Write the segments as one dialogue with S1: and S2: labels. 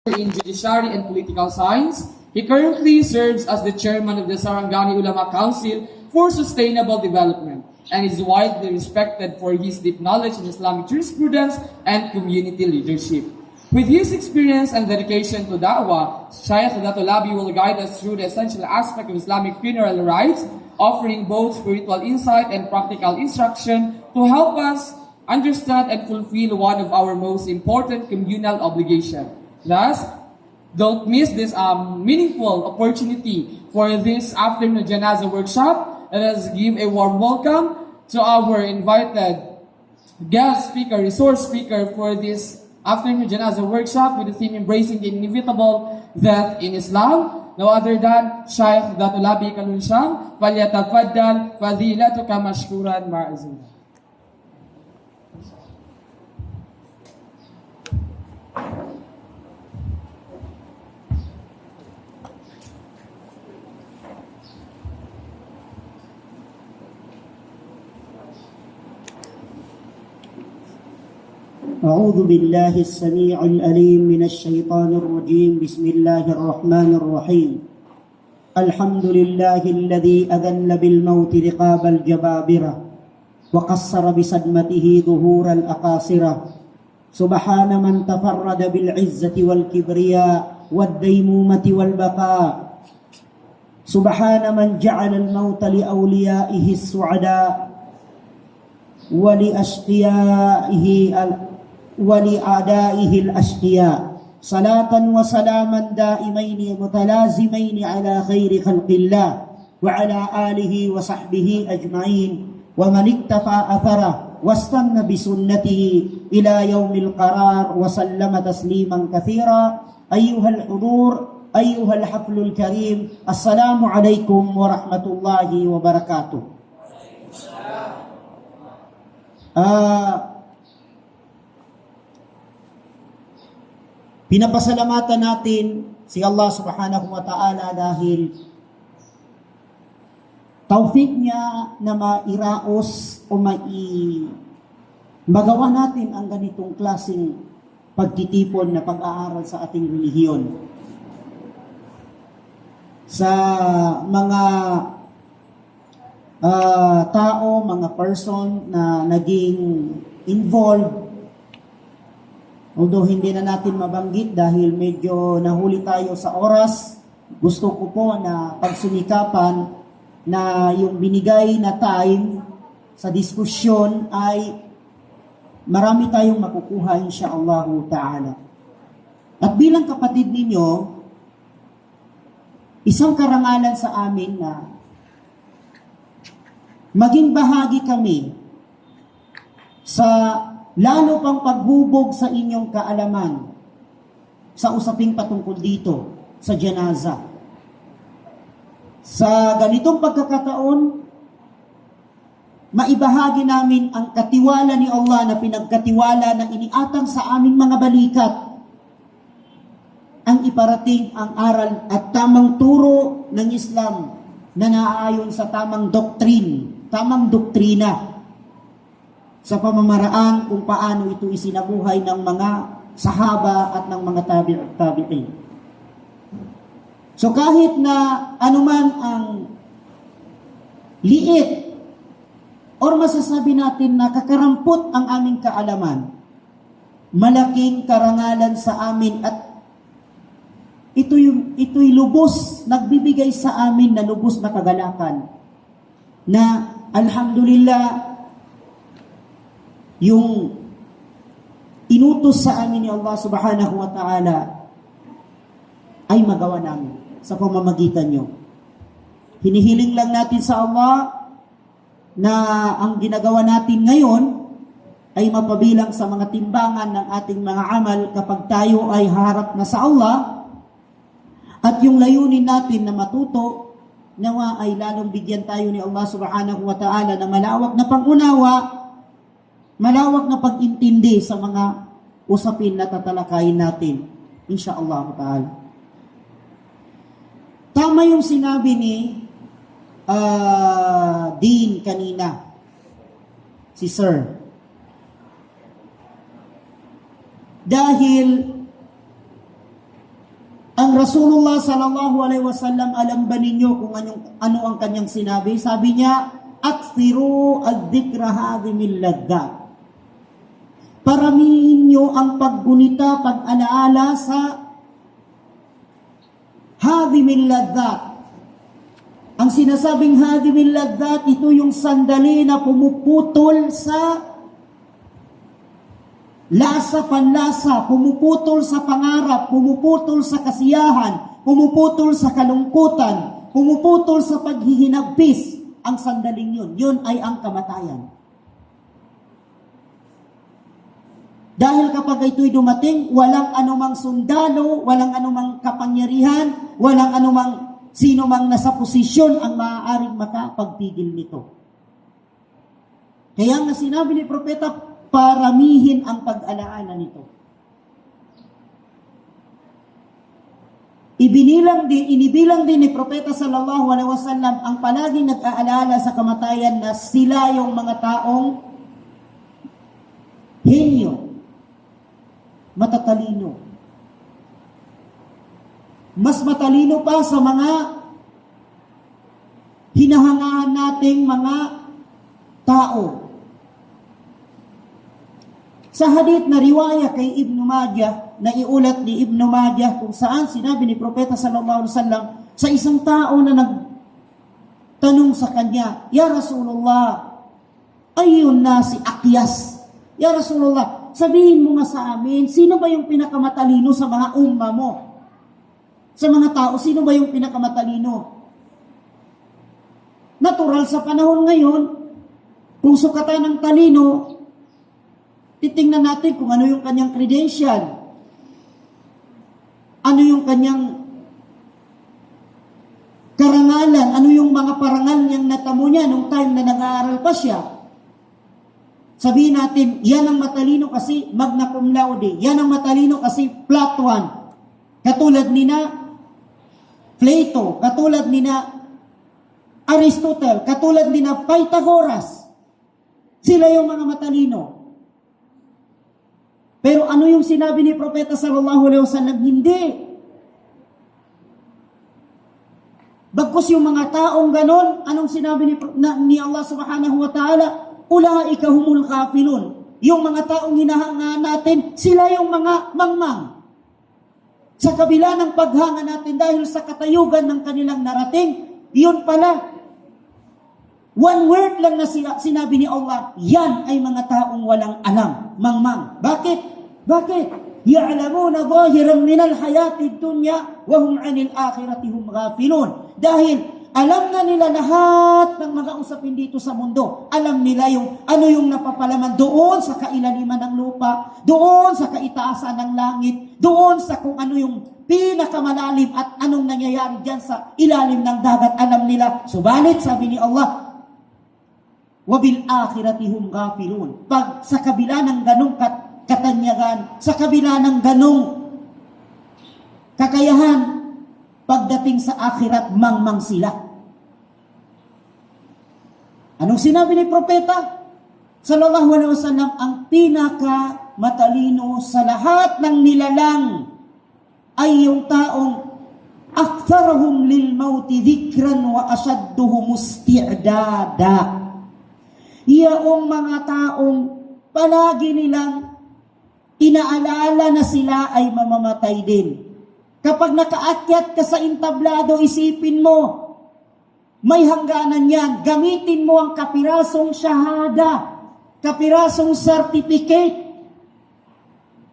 S1: in Judiciary and Political Science. He currently serves as the chairman of the Sarangani Ulama Council for Sustainable Development and is widely respected for his deep knowledge in Islamic jurisprudence and community leadership. With his experience and dedication to da'wah, Shaykh Dato' Labi will guide us through the essential aspect of Islamic funeral rites, offering both spiritual insight and practical instruction to help us understand and fulfill one of our most important communal obligations. Thus, don't miss this meaningful opportunity for this afternoon Janaza workshop. Let us give a warm welcome to our invited guest speaker, resource speaker for this afternoon Janaza workshop with the theme Embracing the Inevitable Death in Islam. No other than Shaykh Dato' Labi Kalunsham. Falyatafaddal fadilatuka mashkuran ma'azin.
S2: أعوذ بالله السميع الأليم من الشيطان الرجيم بسم الله الرحمن الرحيم الحمد لله الذي أذل بالموت رقاب الجبابرة وقصر بصدمته ظهور الأقاصرة سبحان من تفرد بالعزة والكبرياء والديمومة والبقاء سبحان من جعل الموت لأوليائه السعداء ولأعدائه الأشقياء صلاة وسلاما دائمين متلازمين على خير خلق الله وعلى آله وصحبه أجمعين ومن اكتفى أثره واستنى بسنته إلى يوم القرار وسلم تسليما كثيرا. أيها الحضور، أيها الحفل الكريم، السلام عليكم ورحمة الله وبركاته. Pinapasalamatan natin si Allah subhanahu wa ta'ala dahil taufik niya na mairaos o magawa natin ang ganitong klaseng pagtitipon na pag-aaral sa ating relihiyon. Sa mga tao, mga person na naging involved, although hindi na natin mabanggit dahil medyo nahuli tayo sa oras, gusto ko po na pagsumikapan na yung binigay na time sa diskusyon ay marami tayong makukuha insyaallah ta'ala. At bilang kapatid ninyo, isang karangalan sa amin na maging bahagi kami sa lalo pang paghubog sa inyong kaalaman sa usaping patungkol dito sa janaza. Sa ganitong pagkakataon, maibahagi namin ang katiwala ni Allah na pinagkatiwala na iniatang sa aming mga balikat ang iparating ang aral at tamang turo ng Islam na naaayon sa tamang doktrina sa pamamaraan kung paano ito isinabuhay ng mga sahaba at ng mga tabi'in. So kahit na anuman ang liit or masasabi natin na kakarampot ang aming kaalaman, malaking karangalan sa amin at ito'y lubos, nagbibigay sa amin na lubos na kagalakan na alhamdulillah yung inutos sa amin ni Allah subhanahu wa ta'ala ay magawa namin sa pamamagitan nyo. Hinihiling lang natin sa Allah na ang ginagawa natin ngayon ay mapabilang sa mga timbangan ng ating mga amal kapag tayo ay harap na sa Allah, at yung layunin natin na matuto, nawa ay lalong bigyan tayo ni Allah subhanahu wa ta'ala na malawak na pangunawa, malawak na pag-intindi sa mga usapin na tatalakayin natin, insyaallah ta'ala. Tama yung sinabi ni Dean kanina, si Sir. Dahil Ang Rasulullah sallallahu alaihi wasallam, alam ba ninyo kung ano ang kanyang sinabi? Sabi niya, "Akthiru ad-dhikra hadhimil laddat." Paramihin niyo ang paggunita, pag-alaala sa hadhimil laddat. Ang sinasabing hadhimil laddat, ito yung sandali na pumuputol sa lasa, panlasa, pumuputol sa pangarap, pumuputol sa kasiyahan, pumuputol sa kalungkutan, pumuputol sa paghihinagpis. Ang sandaling yun ay ang kamatayan. Dahil kapag ito'y dumating, walang anumang sundalo, walang anumang kapangyarihan, walang anumang sino mang nasa posisyon ang maaaring makapagpigil nito. Kaya nga sinabi ni Propeta, paramihin ang pag-alaala nito. Inibilang din ni Propeta sallallahu alaihi wasallam ang palaging nag-aalala sa kamatayan na sila yung mga taong henyo, matatalino. Mas matalino pa sa mga hinahangaan nating mga tao. Sa hadith na riwaya kay Ibn Majah, na iulat ni Ibn Majah, kung saan sinabi ni Propeta sallallahu alaihi wasallam sa isang tao na nagtanong sa kanya, "Ya Rasulullah, ayun nasi akyas?" "Ya Rasulullah, sabihin mo nga sa amin, sino ba yung pinakamatalino sa mga umma mo? Sa mga tao, sino ba yung pinakamatalino?" Natural sa panahon ngayon, kung sukatan ng talino, titingnan natin kung ano yung kanyang credential, ano yung kanyang karangalan, ano yung mga parangal niyang natamo niya nung time na nag-aaral pa siya. Sabihin natin, yan ang matalino kasi magna cum laude, yan ang matalino kasi flat one. Katulad ni na Plato, katulad ni na Aristotle, katulad ni na Pythagoras. Sila yung mga matalino. Pero ano yung sinabi ni Propeta sallallahu alaihi wasallam? Hindi. Bagkus yung mga taong ganon, anong sinabi ni Allah subhanahu wa ta'ala? Ulaika humul kafilun. Yung mga taong hinahangaan natin, sila yung mga mangmang. Sa kabila ng paghanga natin dahil sa katayugan ng kanilang narating, yun pala. One word lang na sinabi ni Allah, yan ay mga taong walang alam, mangmang. Bakit? Ya'lamuna zahiran minal hayatid dunya wa hum 'anil akhirati hum ghafilun. Dahil alam na nila lahat ng mga usapin dito sa mundo. Alam nila yung ano yung napapalaman doon sa kailaliman ng lupa, doon sa kaitaasan ng langit, doon sa kung ano yung pinakamalalim at anong nangyayari diyan sa ilalim ng dagat. Alam nila. Subalit sabi ni Allah, wabil akhirati hum ghafilun. Pag sa kabila ng ganong katanyagan, sa kabila ng ganong kakayahan, pagdating sa akhirat, mangmang sila. Anong sinabi ni Propeta sallallahu alaihi wasallam? Ang pinaka matalino sa lahat ng nilalang ay yung taong aktharuhum lil mauti dhikran wa ashadduhum isti'dada. Iyong mga taong palagi nilang inaalala na sila ay mamamatay din. Kapag nakaakyat ka sa entablado, isipin mo, may hangganan yan. Gamitin mo ang kapirasong shahada, kapirasong certificate.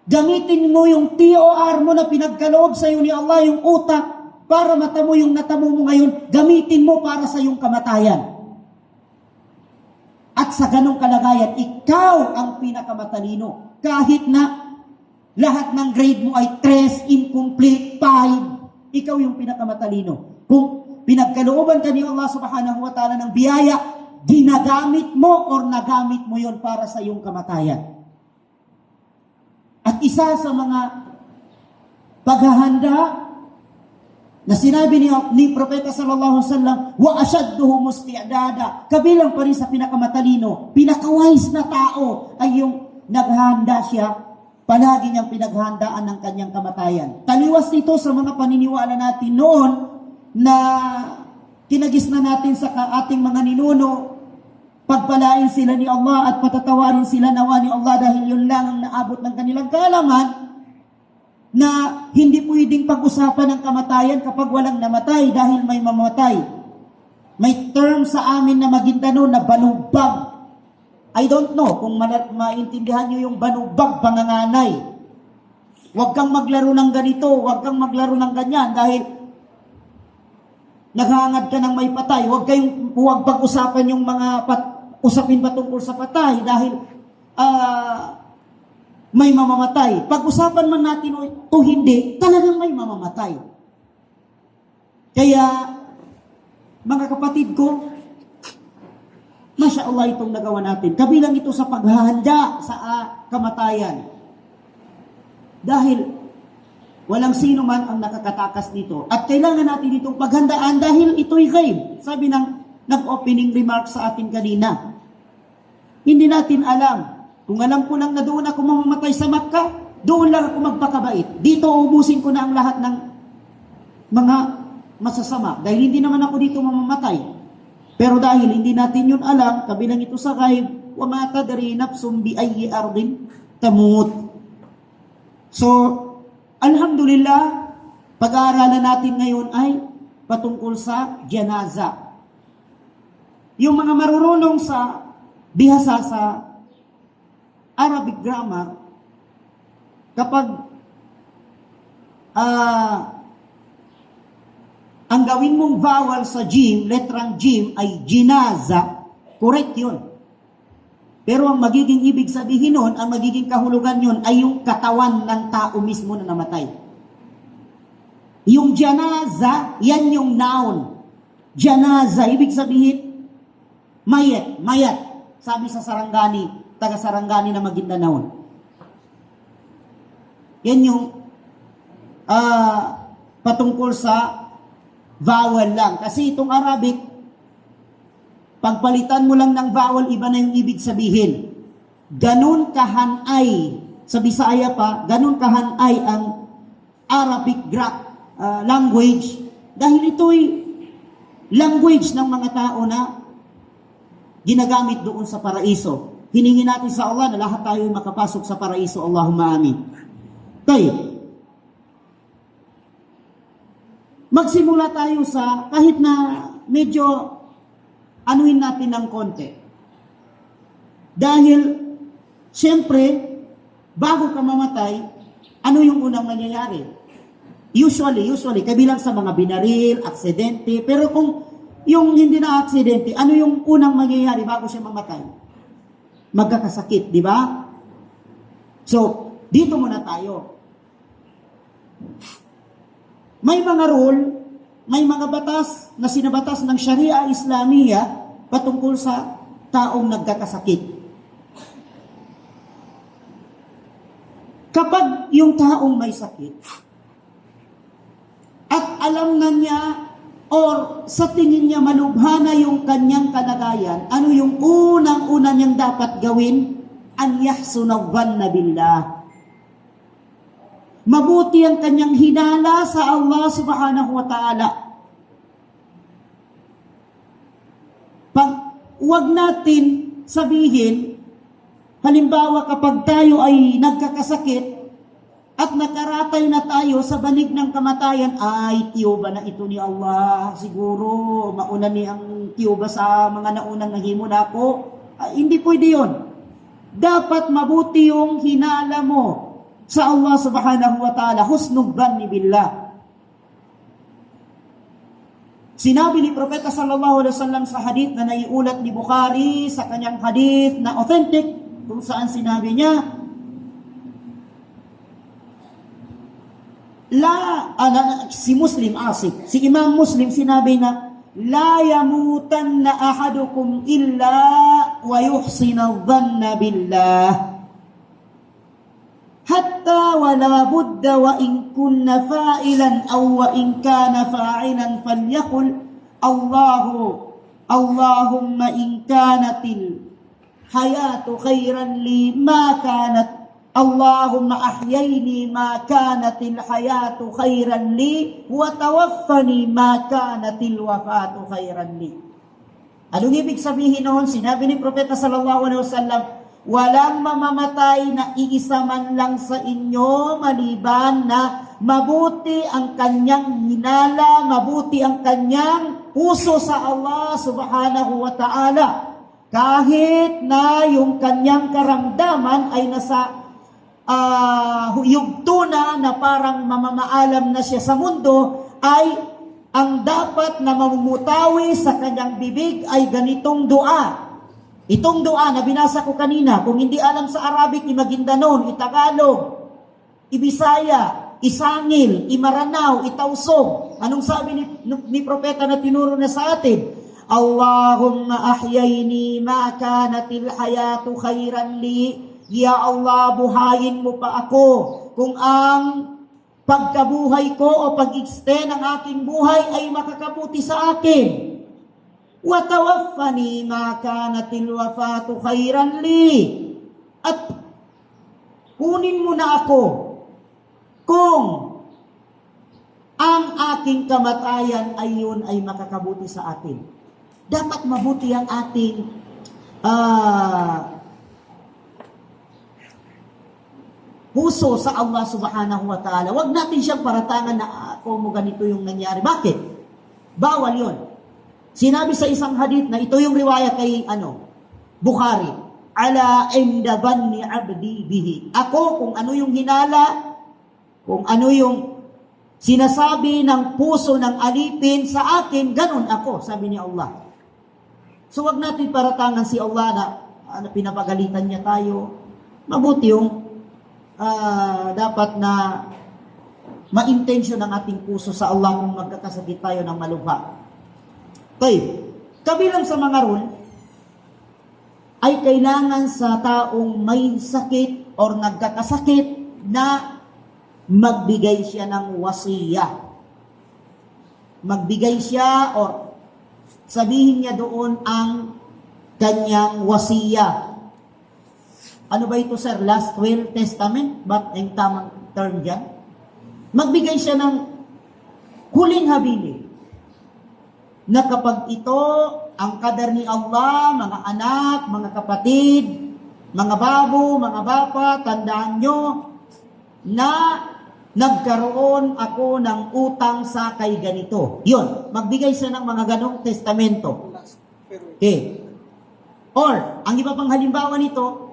S2: Gamitin mo yung TOR mo na pinagkaloob sa iyo ni Allah, yung utak, para matamo yung natamo mo ngayon. Gamitin mo para sa iyong kamatayan. At sa ganong kalagayan, ikaw ang pinakamatalino. Kahit na lahat ng grade mo ay 3, incomplete, 5, ikaw yung pinakamatalino. Kung pinagkalooban ka ni Allah subhanahu wa ta'ala ng biyaya, ginagamit mo or nagamit mo yon para sa iyong kamatayan. At isa sa mga paghahanda na sinabi ni Propeta sallallahu alaihi wasallam, wa ashadduhum isti'dada, kabilang pa rin sa pinakamatalino, pinaka-wise na tao ay yung naghahanda siya palagi niyang pinaghandaan ng kanyang kamatayan. Taliwas nito sa mga paniniwala natin noon na kinagis na natin sa ating mga ninuno, pagpalain sila ni Allah at patatawarin sila nawa ni Allah dahil yun lang ang naabot ng kanilang kaalaman, na hindi pwedeng pag-usapan ng kamatayan kapag walang namatay dahil may mamatay. May term sa amin na Maguindanao na banubag. I don't know kung maintindihan nyo yung banubag, panganganay. Huwag kang maglaro ng ganito, huwag kang maglaro ng ganyan dahil naghangad ka ng may patay. Huwag pag-usapan yung mga usapin patungkol sa patay dahil may mamamatay. Pag-usapan man natin o hindi, talagang may mamamatay. Kaya, mga kapatid ko, Masya Allah itong nagawa natin. Kabilang ito sa paghahanda sa kamatayan. Dahil walang sino man ang nakakatakas dito. At kailangan natin itong paghandaan dahil ito'y ghaib. Sabi ng nag-opening remarks sa atin kanina. Hindi natin alam. Kung alam ko lang na doon ako mamamatay sa Makkah, doon lang ako magpakabait. Dito ubusin ko na ang lahat ng mga masasama. Dahil hindi naman ako dito mamamatay. Pero dahil hindi natin yun alam, kabilang ito sa ghaib, وَمَا تَدْرِي نَفْسٌ بِأَيِّ أَرْضٍ تَمُوتُ. So, alhamdulillah, pag-aaralan natin ngayon ay patungkol sa janaza. Yung mga marurunong sa bihasa sa Arabic grammar, kapag ang gawin mong vowel sa jim, letrang jim, ay jinaza, correct yun. Pero ang magiging ibig sabihin nun, ang magiging kahulugan yun, ay yung katawan ng tao mismo na namatay. Yung janaza, yan yung noun. Janaza, ibig sabihin, mayat. Sabi sa Sarangani, taga Sarangani na Maguindanao. Yan yung patungkol sa vowel lang. Kasi itong Arabic, pagpalitan mo lang ng vowel, iba na yung ibig sabihin. Ganun kahanay, sa Bisaya pa, ganun kahanay ang Arabic language, dahil ito'y language ng mga tao na ginagamit doon sa paraiso. Hiningi natin sa Allah na lahat tayo makapasok sa paraiso. Allahumma amin. Tayo. Magsimula tayo sa, kahit na medyo anuin natin ng konti. Dahil, siyempre, bago ka mamatay, ano yung unang mangyayari? Usually, kabilang sa mga binaril, aksidente, pero kung yung hindi na aksidente, ano yung unang mangyayari bago siya mamatay? Magkakasakit, di ba? So, dito muna tayo. May mga rule, may mga batas na sinabatas ng Sharia Islamiyya patungkol sa taong nagkakasakit. Kapag yung taong may sakit, at alam na niya or sa tingin niya malubha na yung kanyang kalagayan, ano yung unang-una niyang dapat gawin? An yahsuna dhanna billah. Mabuti ang kanyang hinala sa Allah subhanahu wa ta'ala. Huwag natin sabihin, halimbawa kapag tayo ay nagkakasakit at nakaratay na tayo sa banig ng kamatayan, ay tiyuba na ito ni Allah. Siguro mauna ni ang tiyuba sa mga naunang nahimo na ako. Hindi pwede yun. Dapat mabuti yung hinala mo sa Allah subhanahu wa ta'ala, husnul dhanni billah. Sinabi ni Propeta sallallahu alaihi wasallam sa hadith na naiulat ni Bukhari sa kanyang hadith na authentic, kung saan sinabi niya, si Imam Muslim sinabi na, la yamutanna ahadukum illa wa yuhsina dhanna billah. Hatta wala budda wa in kunna fa'ilan aw wa in kana fa'ilan falyaqul Allahumma in kanatil hayatu khairan li ma kanat Allahumma ahyayni ma kanatil hayatu khairan li wa tawaffani ma kanatil wafatu khairan li. Anong ibig sabihin noon? Sinabi ni Propeta sallallahu alaihi wasallam, walang mamamatay na iisa man lang sa inyo maliban na mabuti ang kanyang hinala, mabuti ang kanyang puso sa Allah subhanahu wa ta'ala. Kahit na yung kanyang karamdaman ay nasa yugto na parang mamamaalam na siya sa mundo, ay ang dapat na mamumutawi sa kanyang bibig ay ganitong dua. Itong dua na binasa ko kanina, kung hindi alam sa Arabic, i-Maguindanon, i-Tagalog, i-Bisaya, Isangil, i-Maranao, i-Tausog. Anong sabi ni Propeta na tinuro na sa atin? Allahumma ahyayni ma kanatil hayatu khairan li. Ya Allah, buhayin mo pa ako kung ang pagkabuhay ko o pag-extend ng aking buhay ay makakabuti sa akin. Wa tawaffani ma kanatil wafatu khairan li. At kunin mo na ako kung ang aking kamatayan ay yun ay makakabuti sa atin. Dapat mabuti ang ating puso sa Allah subhanahu wa ta'ala. Huwag natin siyang paratangan na ako mo ganito yung nangyari. Bakit? Bawal yun. Sinabi sa isang hadith na ito yung riwaya kay Bukhari. Ala inda banni abdi bihi. Ako, kung ano yung hinala, kung ano yung sinasabi ng puso ng alipin sa akin, ganun ako, sabi ni Allah. So wag natin paratangan si Allah na pinapagalitan niya tayo. Mabuti yung dapat na ma-intention ang ating puso sa Allah kung magkakasakit tayo ng malubha. Okay, kabilang sa mga rule, ay kailangan sa taong may sakit or nagkakasakit na magbigay siya ng wasiya. Magbigay siya or sabihin niya doon ang kanyang wasiya. Ano ba ito, sir? Last will, testament? Ba't ang tamang term dyan? Magbigay siya ng huling habili. Na kapag ito, ang kadar ni Allah, mga anak, mga kapatid, mga babo, mga bapa, tandaan nyo na nagkaroon ako ng utang sa kay ganito. Yun, magbigay siya ng mga ganong testamento. Okay. Or, ang iba pang halimbawa nito,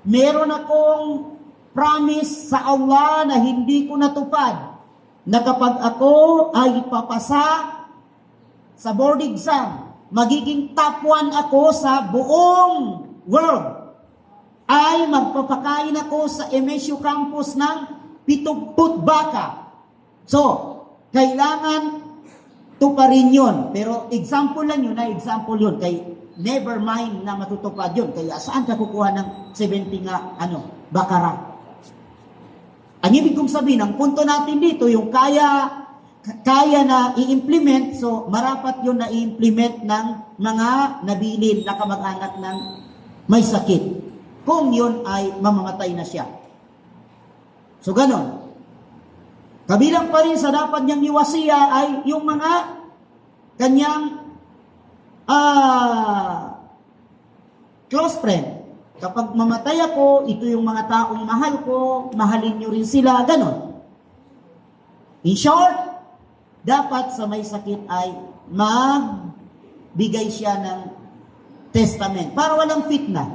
S2: meron akong promise sa Allah na hindi ko natupad, na kapag ako ay papasa sa board exam, magiging top 1 ako sa buong world, ay magpapakain ako sa MSU campus ng 7 baka. So, kailangan tuparin yun. Pero example lang yun, example yun. Never mind na matutupad yun. Kaya saan ka kukuha ng 70 nga, bakara? Ang ibig kong sabihin, ang punto natin dito, yung kaya na i-implement, so marapat yun na i-implement ng mga nabilin na kamag-anak ng may sakit. Kung yun ay mamamatay na siya. So ganon. Kabilang pa rin sa dapat niyang iwasiya ay yung mga kanyang close friend. Kapag mamatay ako, ito yung mga taong mahal ko, mahalin nyo rin sila, ganon. In short, dapat sa may sakit ay magbigay siya ng testament para walang fitna.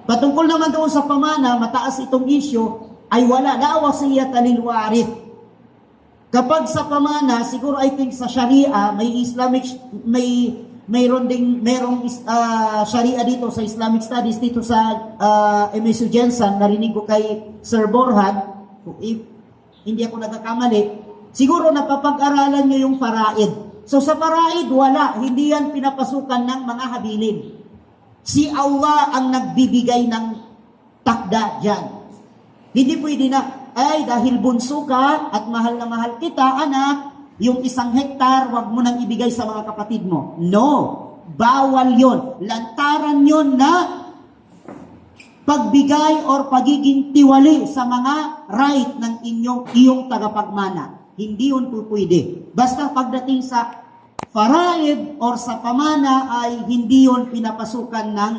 S2: Patungkol naman doon sa pamana, mataas itong issue, ay wala. La wasiyata lil warith. Kapag sa pamana, siguro I think sa Sharia, may Islamic, merong Sharia dito sa Islamic Studies, dito sa MSU Jensen, narinig ko kay Sir Borhan, if hindi ako nagkakamali, siguro napapag-aralan nyo yung faraid. So sa faraid, wala. Hindi yan pinapasukan ng mga habilin. Si Allah ang nagbibigay ng takda dyan. Hindi pwede na, ay dahil bunso ka at mahal na mahal kita, anak, yung 1 hektar, wag mo nang ibigay sa mga kapatid mo. No. Bawal yon. Lantaran yon na pagbigay or pagiging tiwali sa mga right ng iyong tagapagmana. Hindi yun po pwede. Basta pagdating sa faraid or sa pamana ay hindi yun pinapasukan ng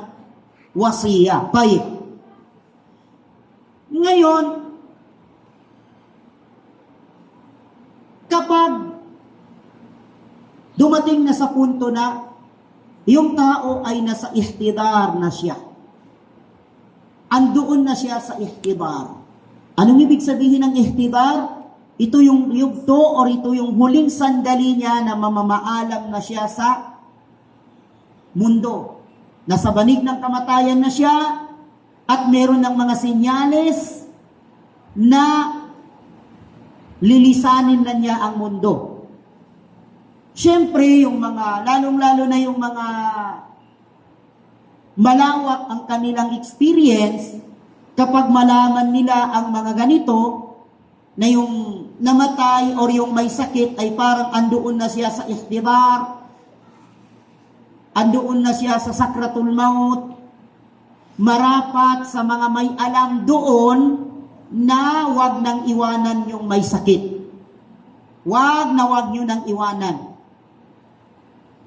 S2: wasiya. Payag. Ngayon, kapag dumating na sa punto na yung tao ay nasa ihtidar na siya, andoon na siya sa ihtidar. Anong ibig sabihin ng ihtidar? Ito yung yugto or ito yung huling sandali niya na mamamaalam na siya sa mundo. Nasa banig ng kamatayan na siya at meron ng mga senyales na lilisanin na niya ang mundo. Siyempre, yung mga, lalong-lalo na yung mga malawak ang kanilang experience, kapag malaman nila ang mga ganito, na yung namatay or yung may sakit ay parang andoon na siya sa ihtidar, andoon na siya sa sakratul maut, marapat sa mga may alam doon na wag nang iwanan yung may sakit. Wag nyo nang iwanan.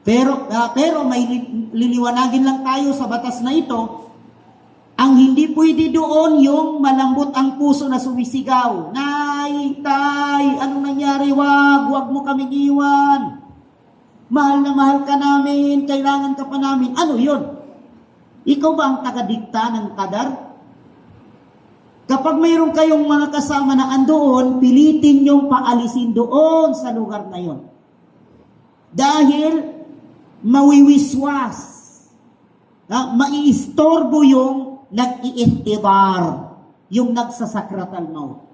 S2: Pero may liliwanagin lang tayo sa batas na ito. Ang hindi pwede doon yung malambot ang puso na sumisigaw. Nay, tay, anong nangyari? Wag mo kaming iwan. Mahal na mahal ka namin, kailangan ka pa namin. Ano yun? Ikaw ba ang tagadikta ng kadar? Kapag mayroon kayong mga kasama na andoon, pilitin niyong paalisin doon sa lugar na yon. Dahil mawiwiswas, maiistorbo yung nag-iihtidar, yung nagsasakratal maut.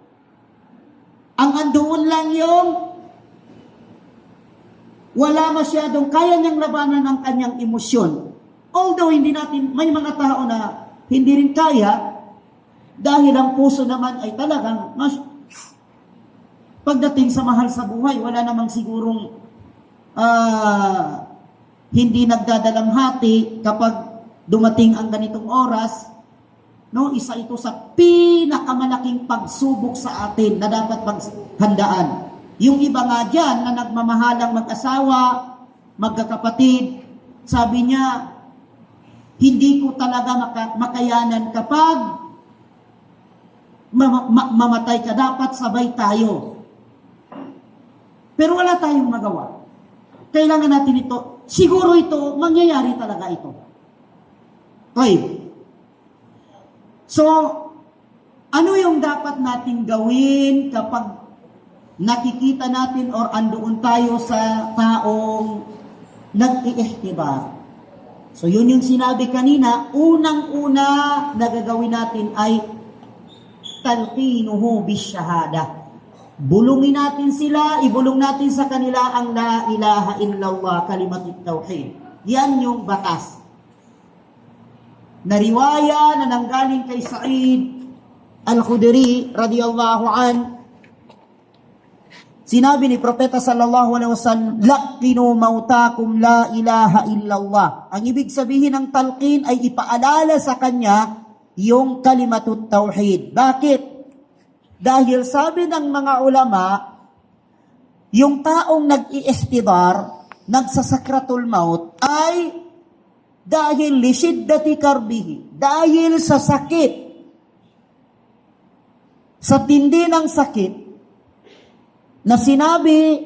S2: Ang andoon lang yung wala masyadong kaya niyang labanan ang kanyang emosyon. Although hindi natin, may mga tao na hindi rin kaya, dahil ang puso naman ay talagang pagdating sa mahal sa buhay, wala namang sigurong hindi nagdadalamhati kapag dumating ang ganitong oras. No, isa ito sa pinakamalaking pagsubok sa atin na dapat paghandaan. Yung iba nga dyan na nagmamahalang mag-asawa, magkakapatid, sabi niya, hindi ko talaga makayanan kapag mamatay ka, dapat sabay tayo. Pero wala tayong magawa. Kailangan natin ito. Siguro ito, mangyayari talaga ito. Okay. So, ano yung dapat nating gawin kapag nakikita natin or andoon tayo sa taong nag-iihtidar? So, yun yung sinabi kanina, unang-una na gagawin natin ay talqinuhu bisyahada. Bulungin natin sila, ibulong natin sa kanila ang la ilaha illallah, kalimatut tauhid. Yan yung batas. Nariwaya na nanggaling kay Sa'id Al-Khudri radiyallahu an, sinabi ni Propeta sallallahu alaihi wasallam, laqinu mautakum la ilaha illallah. Ang ibig sabihin ng talqin ay ipaalala sa kanya yung kalimatut tauhid. Bakit? Dahil sabi ng mga ulama, yung taong nag-iihtidar, nagsasakratul maut, ay dahil li shiddati karbihi, dahil sa sakit, sa tindi ng sakit, na sinabi